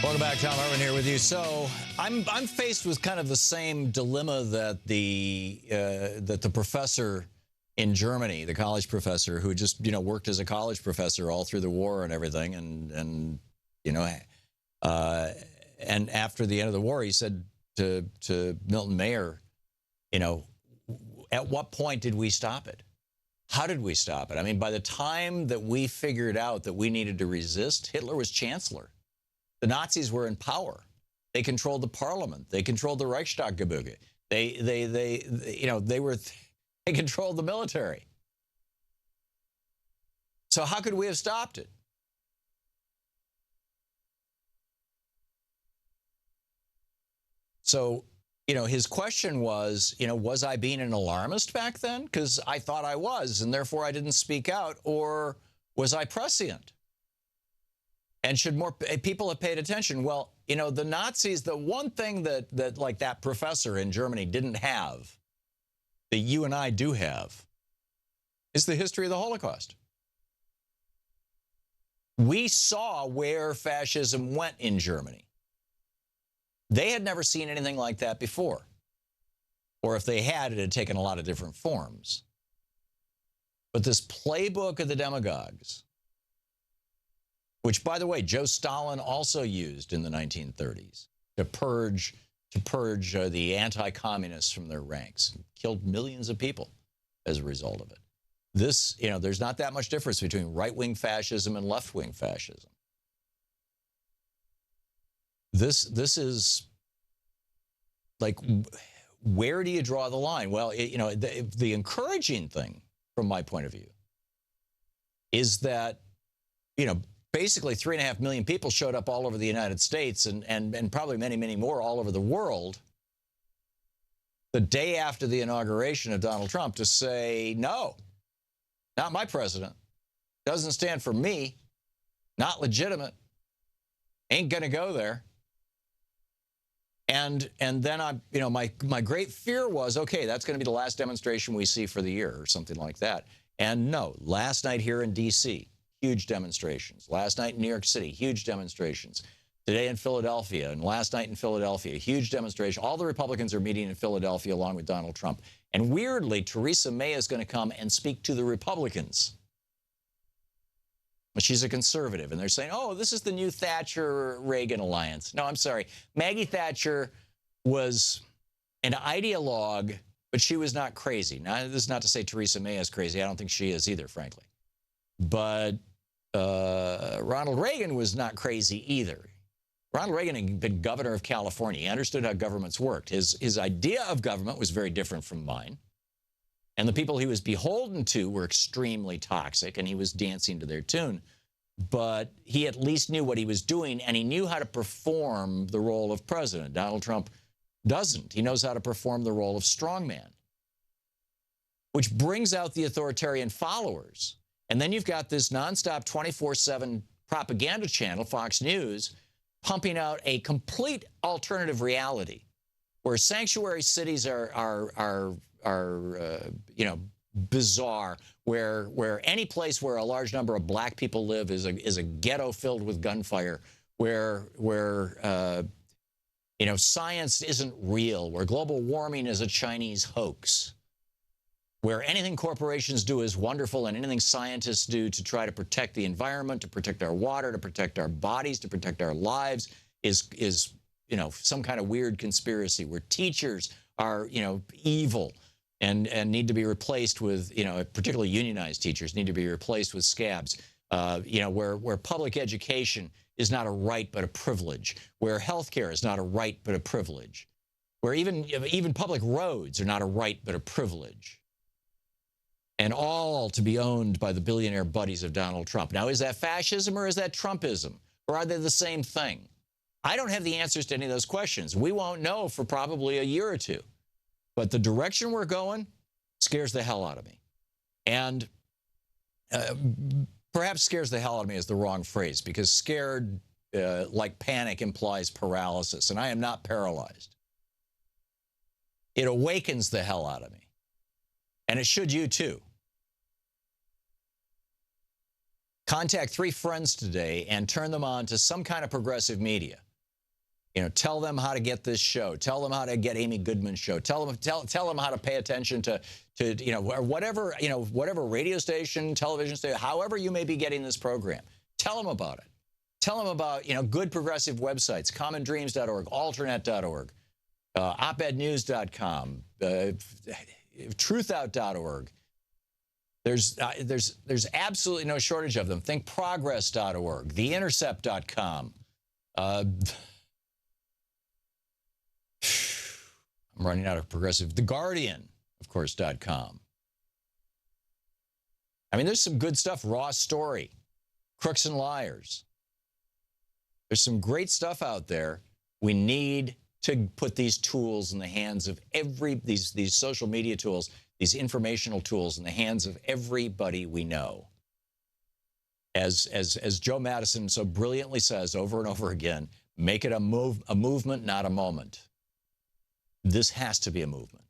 Welcome back. Thom Hartmann here with you. So I'm faced with kind of the same dilemma that the professor in Germany, the college professor who just worked as a college professor all through the war and everything, and after the end of the war, he said to Milton Mayer, at what point did we stop it? How did we stop it? I mean, by the time that we figured out that we needed to resist, Hitler was chancellor. The Nazis were in power. They controlled the parliament. They controlled the Reichstaggebäude. They controlled the military. So how could we have stopped it? So, his question was, was I being an alarmist back then? Because I thought I was, and therefore I didn't speak out, or was I prescient? And should more people have paid attention? Well, the Nazis, the one thing that like that professor in Germany didn't have, that you and I do have, is the history of the Holocaust. We saw where fascism went in Germany. They had never seen anything like that before. Or if they had, it had taken a lot of different forms. But this playbook of the demagogues, which, by the way, Joe Stalin also used in the 1930s to purge the anti-communists from their ranks, killed millions of people as a result of it. This, there's not that much difference between right-wing fascism and left-wing fascism. This is like, where do you draw the line? Well, the encouraging thing from my point of view is that, basically 3.5 million people showed up all over the United States and probably many, many more all over the world the day after the inauguration of Donald Trump to say, no, not my president. Doesn't stand for me. Not legitimate. Ain't going to go there. And then my great fear was, okay, that's going to be the last demonstration we see for the year or something like that. And no, last night here in D.C., huge demonstrations. Last night in New York City, huge demonstrations. Today in Philadelphia, and last night in Philadelphia, huge demonstration. All the Republicans are meeting in Philadelphia along with Donald Trump. And weirdly, Theresa May is going to come and speak to the Republicans. But she's a conservative, and they're saying, oh, this is the new Thatcher-Reagan alliance. No, I'm sorry. Maggie Thatcher was an ideologue, but she was not crazy. Now, this is not to say Theresa May is crazy. I don't think she is either, frankly. But Ronald Reagan was not crazy either. Ronald Reagan had been governor of California. He understood how governments worked. His idea of government was very different from mine. And the people he was beholden to were extremely toxic, and he was dancing to their tune. But he at least knew what he was doing, and he knew how to perform the role of president. Donald Trump doesn't. He knows how to perform the role of strongman, which brings out the authoritarian followers. And then you've got this nonstop 24/7 propaganda channel, Fox News, pumping out a complete alternative reality where sanctuary cities are bizarre, where any place where a large number of black people live is a ghetto filled with gunfire, where science isn't real, where global warming is a Chinese hoax, where anything corporations do is wonderful and anything scientists do to try to protect the environment, to protect our water, to protect our bodies, to protect our lives is some kind of weird conspiracy, where teachers are, evil and need to be replaced with, particularly unionized teachers need to be replaced with scabs, where public education is not a right but a privilege, where healthcare is not a right but a privilege, where even public roads are not a right but a privilege. And all to be owned by the billionaire buddies of Donald Trump. Now, is that fascism or is that Trumpism? Or are they the same thing? I don't have the answers to any of those questions. We won't know for probably a year or two. But the direction we're going scares the hell out of me. And perhaps scares the hell out of me is the wrong phrase, because scared, like panic, implies paralysis. And I am not paralyzed. It awakens the hell out of me. And it should you too. Contact 3 friends today and turn them on to some kind of progressive media. Tell them how to get this show. Tell them how to get Amy Goodman's show. Tell them how to pay attention to whatever radio station, television station, however you may be getting this program. Tell them about it. Tell them about good progressive websites, commondreams.org, alternate.org, opednews.com, truthout.org. There's absolutely no shortage of them. Thinkprogress.org, theintercept.com. I'm running out of progressive. The Guardian, of course, .com. I mean, there's some good stuff. Raw Story, Crooks and Liars. There's some great stuff out there. We need to put these tools in the hands of these social media tools, these informational tools in the hands of everybody we know. As Joe Madison so brilliantly says over and over again, make it a movement, not a moment. This has to be a movement.